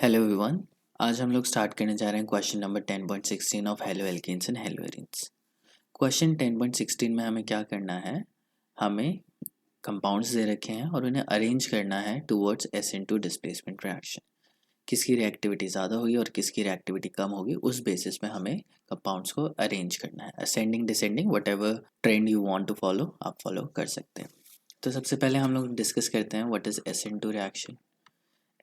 Hello everyone. आज हम लोग स्टार्ट करने जा रहे हैं question number 10.16 of haloalkanes and haloarenes. Question 10.16 में हमें क्या करना है, हमें कंपाउंड्स दे रखे हैं और उन्हें अरेंज करना है टुवर्ड्स SN2 डिस्प्लेसमेंट रिएक्शन। किसकी रिएक्टिविटी ज़्यादा होगी और किसकी रिएक्टिविटी कम होगी, उस बेसिस पे हमें कंपाउंड्स को अरेंज करना है। Ascending descending whatever trend you want to follow, आप फॉलो कर सकते हैं। तो सबसे पहले हम लोग डिस्कस करते हैं what is SN2 reaction.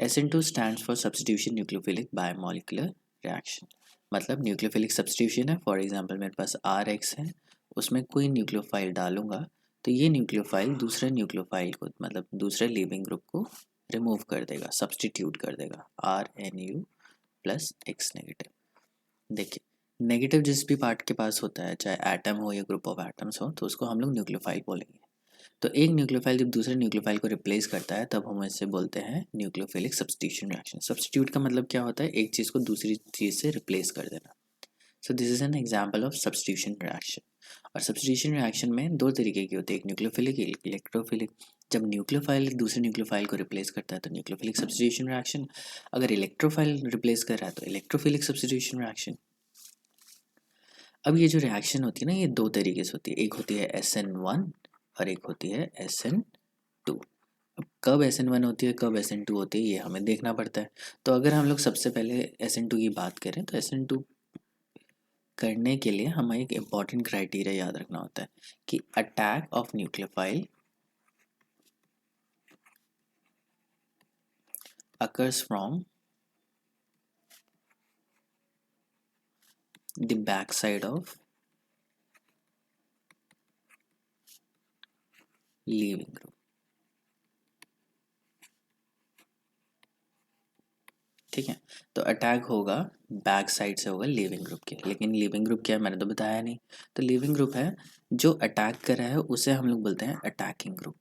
SN2 stands for substitution nucleophilic biomolecular reaction। मतलब न्यूक्लियोफिलिक सब्सटीट्यूशन है। फॉर एग्जांपल मेरे पास RH है, उसमें कोई न्यूक्लियोफाइल डालूंगा तो ये न्यूक्लियोफाइल दूसरे न्यूक्लियोफाइल को, मतलब दूसरे लिविंग ग्रुप को रिमूव कर देगा, सब्सटीट्यूट कर देगा, RNU प्लस X नेगेटिव। देखिए नेगेटिव जिस भी पार्ट के पास होता है, चाहे एटम हो या ग्रुप ऑफ एटम्स हो, तो उसको हम लोग न्यूक्लियोफाइल बोलेंगे। तो एक न्यूक्लियोफाइल जब दूसरे न्यूक्लियोफाइल को रिप्लेस करता है तब हम इसे बोलते हैं न्यूक्लियोफिलिक सब्स्टिट्यूशन रिएक्शन। सब्स्टिट्यूट का मतलब क्या होता है, एक चीज़ को दूसरी चीज़ से रिप्लेस कर देना। So this is an example of substitution reaction. और सब्स्टिट्यूशन रिएक्शन में दो तरीके की होती है, एक न्यूक्लियोफिलिक, एक इलेक्ट्रोफिलिक। जब न्यूक्लियोफाइल दूसरे न्यूक्लियोफाइल को रिप्लेस करता है तो न्यूक्लियोफिलिक सब्स्टिट्यूशन रिएक्शन, अगर इलेक्ट्रोफाइल रिप्लेस कर रहा है तो इलेक्ट्रोफिलिक सब्स्टिट्यूशन रिएक्शन। अब ये जो रिएक्शन होती है ना, ये दो तरीके से होती है, एक होती है SN1 और एक होती है SN2। अब कब SN1 होती है, कब SN2 होती है, ये हमें देखना पड़ता है। तो अगर हम लोग सबसे पहले SN2 की बात करें तो SN2 करने के लिए हमें एक इम्पॉर्टेंट क्राइटेरिया याद रखना होता है कि attack of nucleophile occurs from the backside of leaving group। ठीक है, तो अटैक होगा बैक साइड से, होगा लिविंग ग्रुप के। लेकिन लिविंग ग्रुप क्या है मैंने तो बताया नहीं। तो लिविंग ग्रुप है जो अटैक कर रहा है, उसे हम लोग बोलते हैं अटैकिंग ग्रुप।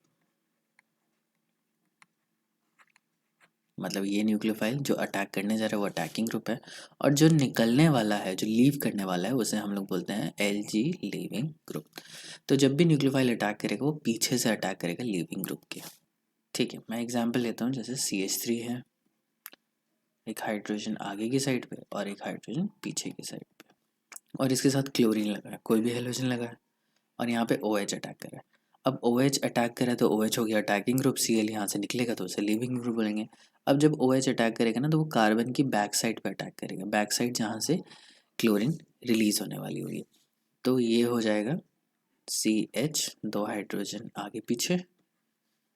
मतलब ये न्यूक्लियोफाइल जो अटैक करने जा रहा है वो अटैकिंग ग्रुप है, और जो निकलने वाला है, जो लीव करने वाला है, उसे हम लोग बोलते हैं LG लीविंग ग्रुप। तो जब भी न्यूक्लियोफाइल अटैक करेगा वो पीछे से अटैक करेगा लीविंग ग्रुप के। ठीक है, मैं एग्जांपल लेता हूँ, जैसे CH3 है, एक हाइड्रोजन आगे की साइड पे और एक हाइड्रोजन पीछे की साइड पे, और इसके साथ क्लोरीन लगा है, कोई भी हेलोजन लगा है, और यहाँ पे OH अटैक कर रहा है। अब OH अटैक करे तो OH हो गया अटैकिंग ग्रुप, Cl यहाँ से निकलेगा तो उसे लीविंग ग्रुप बोलेंगे। अब जब OH अटैक करेगा ना तो वो कार्बन की बैक साइड पे अटैक करेगा, बैक साइड जहाँ से क्लोरीन रिलीज होने वाली हुई है। तो ये हो जाएगा CH, दो हाइड्रोजन आगे पीछे,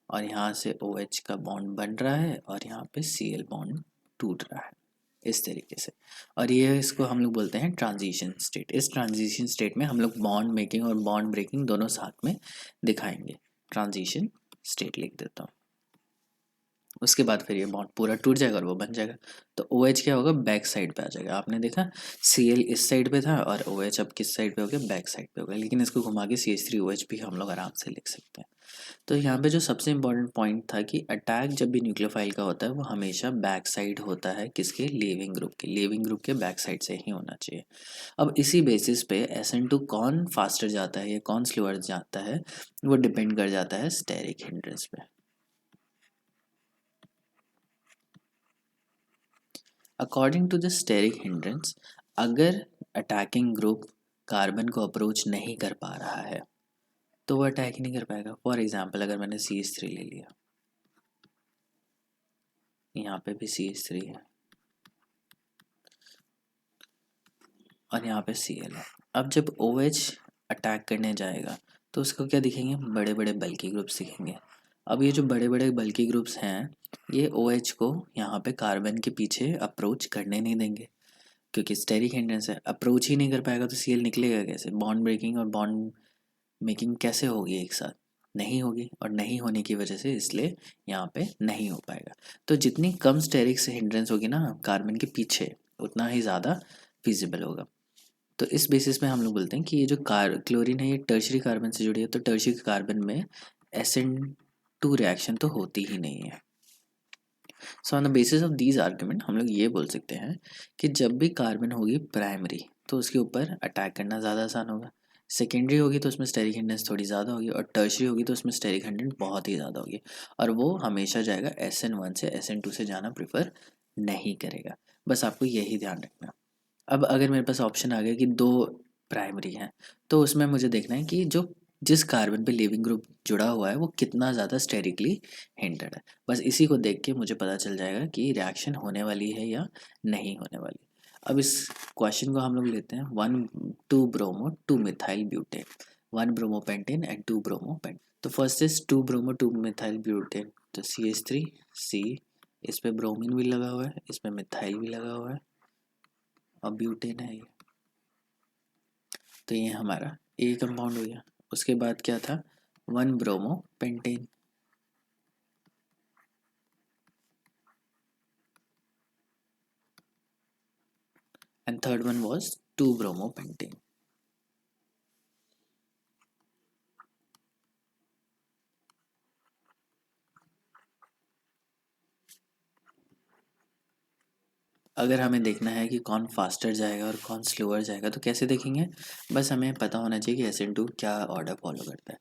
और यहाँ से OH का बॉन्ड बन रहा है और यहाँ पे Cl बॉन्ड टूट रहा है, इस तरीके से। और ये इसको हम लोग बोलते हैं ट्रांजिशन स्टेट। इस ट्रांजिशन स्टेट में हम लोग बॉन्ड मेकिंग और बॉन्ड ब्रेकिंग दोनों साथ में दिखाएंगे। ट्रांजिशन स्टेट लिख देता हूँ, उसके बाद फिर ये बॉन्ड पूरा टूट जाएगा और वो बन जाएगा। तो OH क्या होगा, बैक साइड पे आ जाएगा। आपने देखा Cl इस साइड पे था और OH अब किस साइड पे हो गया, बैक साइड पे हो गया। लेकिन इसको घुमा के CH3OH भी हम लोग आराम से लिख सकते हैं। तो यहाँ पे जो सबसे इम्पोर्टेंट पॉइंट था कि अटैक जब भी न्यूक्लियोफाइल का होता है वो हमेशा बैक साइड होता है, किसके, लिविंग ग्रुप के। लिविंग ग्रुप के बैक साइड से ही होना चाहिए। अब इसी बेसिस पे SN2 कौन फास्टर जाता है या कौन स्लोअर जाता है, वो डिपेंड कर जाता है स्टेरिक हिंड्रेंस पे। According to the steric hindrance, अगर अटैकिंग ग्रुप कार्बन को अप्रोच नहीं कर पा रहा है तो वो अटैक ही नहीं कर पाएगा। फॉर एग्जाम्पल अगर मैंने CH3 ले लिया, यहाँ पे भी CH3 है और यहाँ पे Cl है। अब जब OH अटैक करने जाएगा तो उसको क्या दिखेंगे, बड़े बड़े बल्की ग्रुप्स दिखेंगे। अब ये जो बड़े बड़े बल्की ग्रुप्स हैं, ये OH को यहाँ पे कार्बन के पीछे अप्रोच करने नहीं देंगे, क्योंकि स्टेरिक हिंड्रेंस है। अप्रोच ही नहीं कर पाएगा तो Cl निकलेगा कैसे, बॉन्ड ब्रेकिंग और बॉन्ड मेकिंग कैसे होगी एक साथ, नहीं होगी। और नहीं होने की वजह से इसलिए यहाँ पे नहीं हो पाएगा। तो जितनी कम स्टेरिक से हिंड्रेंस होगी ना कार्बन के पीछे, उतना ही ज़्यादा फिजिबल होगा। तो इस बेसिस पे हम लोग बोलते हैं कि ये जो क्लोरीन है ये टर्शरी कार्बन से जुड़ी है, तो टर्शरी कार्बन में SN2 रिएक्शन तो होती ही नहीं है। So on the basis of these argument हम लोग ये बोल सकते हैं कि जब भी कार्बन होगी प्राइमरी तो उसके ऊपर अटैक करना ज़्यादा आसान होगा, सेकेंडरी होगी तो उसमें स्टेरिक हिंड्रेंस थोड़ी ज़्यादा होगी, और टर्शरी होगी तो उसमें स्टेरिक हिंड्रेंस बहुत ही ज़्यादा होगी, और वो हमेशा जाएगा SN1 से SN2 से जाना प्रेफर नहीं करेगा। बस आपको यही ध्यान रखना। अब अगर मेरे पास ऑप्शन आ गया कि दो प्राइमरी हैं, तो उसमें मुझे देखना है कि जो जिस कार्बन पे लीविंग ग्रुप जुड़ा हुआ है वो कितना ज़्यादा स्टेरिकली हिंडर्ड है। बस इसी को देख के मुझे पता चल जाएगा कि रिएक्शन होने वाली है या नहीं होने वाली। अब इस क्वेश्चन को हम लोग लेते हैं 1,2-bromo-2-methyl-butane, 1 bromopentane एंड 2 bromopen। तो फर्स्ट इज 2 bromo-2-methyl-butane, तो CH3 C, इस पे ब्रोमीन भी लगा हुआ है, इस पे मिथाइल भी लगा हुआ है और ब्यूटेन है ये। तो ये हमारा ए कंपाउंड हो गया। उसके बाद क्या था, 1 bromopentane, and third one was 2 bromopentane। अगर हमें देखना है कि कौन फास्टर जाएगा और कौन स्लोअर जाएगा तो कैसे देखेंगे, बस हमें पता होना चाहिए कि SN2 क्या ऑर्डर फॉलो करता है।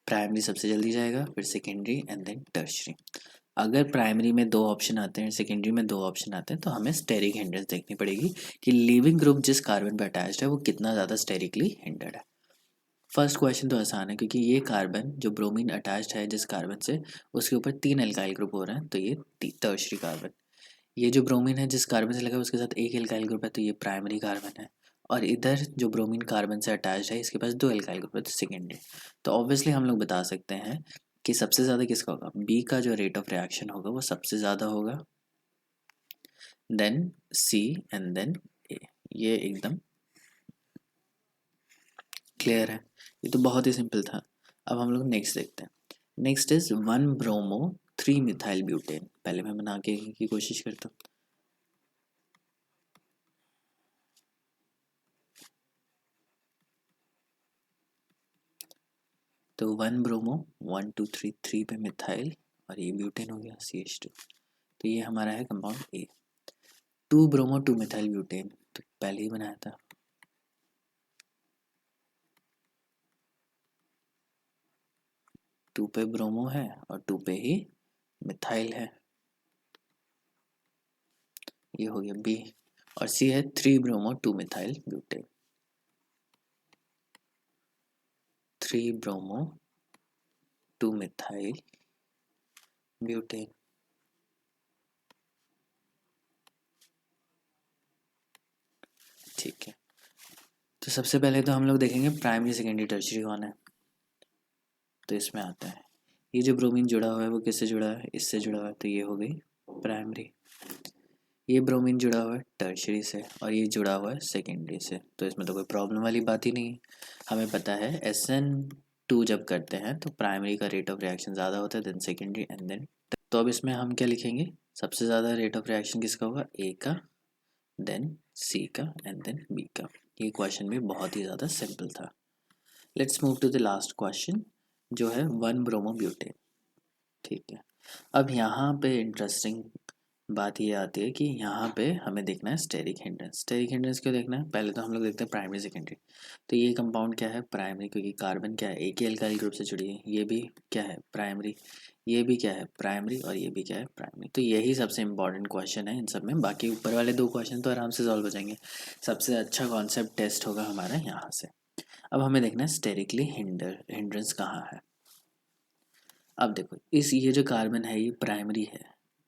प्राइमरी सबसे जल्दी जाएगा, फिर सेकेंडरी एंड देन टर्शरी। अगर प्राइमरी में दो ऑप्शन आते हैं, सेकेंडरी में दो ऑप्शन आते हैं, तो हमें स्टेरिक हिंड्रेंस देखनी पड़ेगी कि लिविंग ग्रुप जिस कार्बन पर अटैच्ड है वो कितना ज़्यादा स्टेरिकली हिंडर्ड है। फर्स्ट क्वेश्चन तो आसान है क्योंकि ये कार्बन जो ब्रोमीन अटैच्ड है जिस कार्बन से, उसके ऊपर 3 एल्काइल ग्रुप हो रहे हैं, तो ये टर्शरी कार्बन। ये जो ब्रोमीन है जिस कार्बन से लगा है उसके साथ एक एल्काइल ग्रुप है, तो ये प्राइमरी कार्बन है। और इधर जो ब्रोमीन कार्बन से अटैच्ड है इसके पास 2 एल्काइल ग्रुप है, तो सेकेंडरी। तो ऑब्वियसली हम लोग बता सकते हैं कि सबसे ज़्यादा किसका होगा, बी का जो रेट ऑफ रिएक्शन होगा वो सबसे ज़्यादा होगा, देन सी एंड देन ए। ये एकदम क्लियर है, ये तो बहुत ही सिंपल था। अब हम लोग नेक्स्ट देखते हैं। Next is 1 bromo-3-methyl-butane। पहले मैं बना के की कोशिश करता हूँ। तो 1 bromo, 1 2 3 3 पे मिथाइल और ये ब्यूटेन हो गया CH2। तो ये हमारा है कंपाउंड ए। 2 bromo-2-methyl-butane तो पहले ही बनाया था। 2 पे ब्रोमो है और 2 पे ही मिथाइल है, ये हो गया बी। और सी है 3 bromo-2-methyl-butane, 3 bromo-2-methyl-butane। ठीक है, तो सबसे पहले तो हम लोग देखेंगे प्राइमरी सेकेंडरी टर्शरी कौन है। तो इसमें आता है ये जो ब्रोमीन जुड़ा हुआ है वो किससे जुड़ा है, इससे जुड़ा हुआ है, तो ये हो गई प्राइमरी। ये ब्रोमीन जुड़ा हुआ है टर्शरी से और ये जुड़ा हुआ है सेकेंडरी से, तो इसमें तो कोई प्रॉब्लम वाली बात ही नहीं है। हमें पता है SN2 जब करते हैं तो प्राइमरी का रेट ऑफ रिएक्शन ज़्यादा होता है देन सेकेंडरी एंड देन। तो अब इसमें हम क्या लिखेंगे, सबसे ज़्यादा रेट ऑफ रिएक्शन किसका होगा, ए का, देन सी का एंड देन बी का। ये क्वेश्चन भी बहुत ही ज़्यादा सिंपल था। Let's move to the last question जो है 1 bromo-butane। ठीक है, अब यहाँ पे इंटरेस्टिंग बात ये आती है कि यहाँ पे हमें देखना है स्टेरिक हिंड्रेंस। स्टेरिक हिंड्रेंस क्यों देखना है, पहले तो हम लोग देखते हैं प्राइमरी सेकेंडरी। तो ये कंपाउंड क्या है, प्राइमरी, क्योंकि कार्बन क्या है, एक ही एल्काइल ग्रुप से जुड़ी है। ये भी क्या है, प्राइमरी। ये भी क्या है, प्राइमरी। और ये भी क्या है, प्राइमरी। तो यही सबसे इंपॉर्टेंट क्वेश्चन है इन सब में। बाकी ऊपर वाले दो क्वेश्चन तो आराम से सॉल्व हो जाएंगे। सबसे अच्छा कॉन्सेप्ट टेस्ट होगा हमारा यहाँ से। अब हमें देखना है स्टेरिकली हिंड्रेंस कहाँ है। अब देखो इस ये जो कार्बन है ये प्राइमरी है,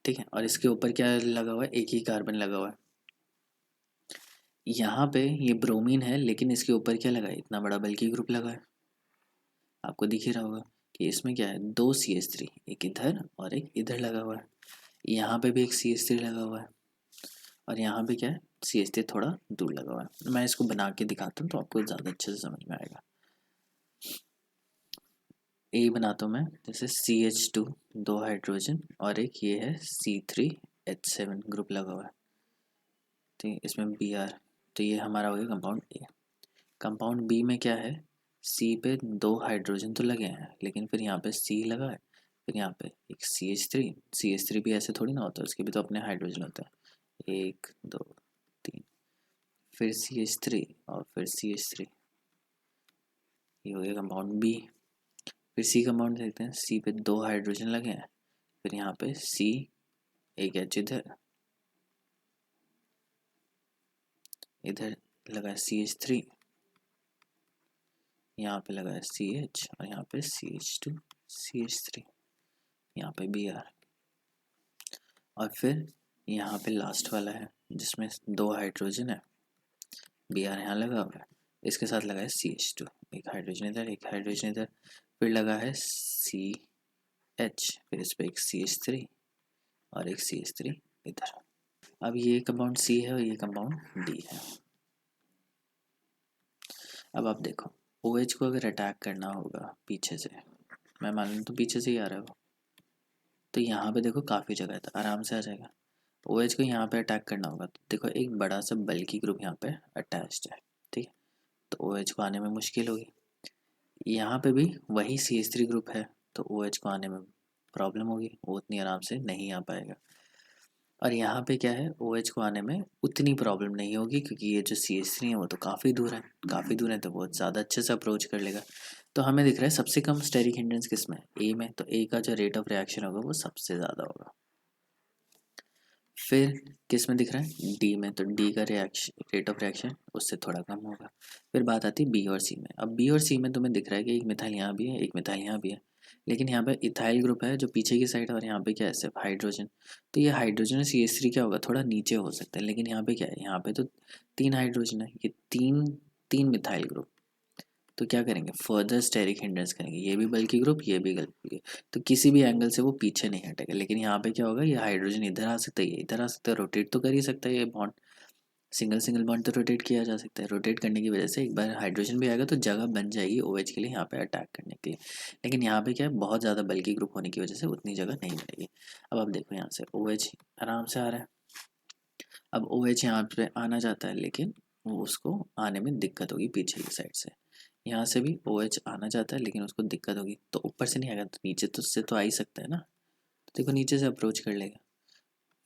ठीक है, और इसके ऊपर क्या लगा हुआ है, एक ही कार्बन लगा हुआ है। यहाँ पे ये ब्रोमीन है लेकिन इसके ऊपर क्या लगा है, इतना बड़ा बल्कि ग्रुप लगा है। आपको दिख ही रहा होगा कि इसमें क्या है, 2 CH3, एक इधर और एक इधर लगा हुआ है। यहाँ पे भी एक CH3 लगा हुआ है और यहाँ पे क्या है, CH3 थोड़ा दूर लगा हुआ है। मैं इसको बना के दिखाता हूँ तो आपको ज़्यादा अच्छे से समझ में आएगा। ए बनाता हूँ मैं, जैसे CH2 2 हाइड्रोजन और एक ये है C3H7 ग्रुप लगा हुआ है, ठीक है, इसमें Br। तो ये हमारा हो गया कंपाउंड ए। कंपाउंड बी में क्या है, सी पे 2 हाइड्रोजन तो लगे हैं लेकिन फिर यहाँ पे सी लगा है, फिर यहाँ पे एक CH3 भी ऐसे थोड़ी ना होता है, उसके भी तो अपने हाइड्रोजन होता है, 1 2 3, फिर CH3 और फिर CH3। ये हो गया कंपाउंड बी। फिर सी कंपाउंड देखते हैं, सी पे 2 हाइड्रोजन लगे हैं, फिर यहाँ पे सी, एक एच इधर इधर लगा है CH3, यहाँ पे लगा है CH और यहाँ पे CH2 CH3, यहाँ पे Br, और फिर यहाँ पे लास्ट वाला है जिसमें 2 हाइड्रोजन है, Br यहाँ लगा हुआ है, इसके साथ लगा है CH2, एक हाइड्रोजन इधर एक हाइड्रोजन इधर, फिर लगा है CH, फिर इस पर एक CH3 और एक CH3 इधर। अब ये कंपाउंड C है और ये कंपाउंड D है। अब आप देखो OH को अगर अटैक करना होगा पीछे से, मैं मान लूँ तो पीछे से ही आ रहा है, तो यहाँ पे देखो काफ़ी जगह है तो आराम से आ जाएगा। OH को यहाँ पे अटैक करना होगा तो देखो एक बड़ा सा बल्कि ग्रुप यहाँ पे अटैच्ड है, ठीक है, तो OH को आने में मुश्किल होगी। यहाँ पे भी वही CH3 ग्रुप है तो OH को आने में प्रॉब्लम होगी, वो उतनी आराम से नहीं आ पाएगा। और यहाँ पे क्या है, OH को आने में उतनी प्रॉब्लम नहीं होगी क्योंकि ये जो CH3 है वो तो काफ़ी दूर है तो बहुत ज़्यादा अच्छे से अप्रोच कर लेगा। तो हमें दिख रहा है सबसे कम स्टेरिक हिंड्रेंस किस में, A में, तो A का जो रेट ऑफ रिएक्शन होगा वो सबसे ज़्यादा होगा। फिर किस में दिख रहा है, D में, तो D का रेट ऑफ रिएक्शन उससे थोड़ा कम होगा। फिर बात आती है B और C में। अब B और C में तुम्हें दिख रहा है कि एक मिथाइल यहाँ भी है एक मिथाइल यहाँ भी है, लेकिन यहाँ पे इथाइल ग्रुप है जो पीछे की साइड है और यहाँ पे क्या है सिर्फ हाइड्रोजन, तो ये हाइड्रोजन और CH3 क्या होगा थोड़ा नीचे हो सकता है, लेकिन यहाँ पे क्या है, यहाँ पे तो 3 हाइड्रोजन है, ये तीन मिथाइल ग्रुप, तो क्या करेंगे फर्दर स्टेरिक हिंड्रेंस करेंगे, ये भी बल्कि ग्रुप ये भी बल्कि, तो किसी भी एंगल से वो पीछे नहीं हटेगा। लेकिन यहाँ पे क्या होगा, ये हाइड्रोजन इधर आ सकता है ये इधर आ सकता है, रोटेट तो कर ही सकता है, ये बॉन्ड सिंगल बॉन्ड तो रोटेट किया जा सकता है, रोटेट करने की वजह से एक बार हाइड्रोजन भी आएगा तो जगह बन जाएगी OH के लिए यहाँ पे अटैक करने के लिए। लेकिन यहाँ पे क्या है, बहुत ज़्यादा बल्कि ग्रुप होने की वजह से उतनी जगह नहीं बनेगी। अब आप देखो यहाँ से OH आराम से आ रहा है, अब OH यहाँ पे आना चाहता है लेकिन वो उसको आने में दिक्कत होगी पीछे की साइड से, यहाँ से भी OH आना चाहता है लेकिन उसको दिक्कत होगी, तो ऊपर से नहीं आएगा तो नीचे तो उससे तो आ ही सकता है ना, तो देखो नीचे से अप्रोच कर लेगा।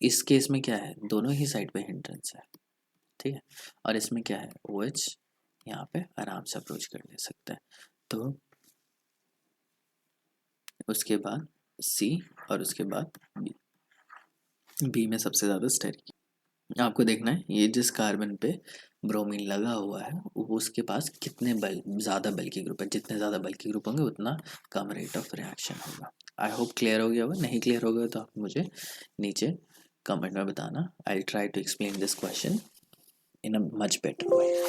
इस केस में क्या है, दोनों ही साइड पे हिंड्रेंस है, ठीक है, और इसमें क्या है OH यहाँ पे आराम से अप्रोच कर ले सकता है। तो उसके बाद C और उसके बाद B में सबसे ज़्यादा स्टेरिक। आपको देखना है ये जिस कार्बन पे ब्रोमीन लगा हुआ है वो उसके पास कितने ज़्यादा बल्कि ग्रुप है, जितने ज़्यादा बल्कि ग्रुप होंगे उतना कम रेट ऑफ रिएक्शन होगा। आई होप क्लियर हो गया होगा, नहीं क्लियर होगा तो आप मुझे नीचे कमेंट में बताना, I try to explain this question in a much better way.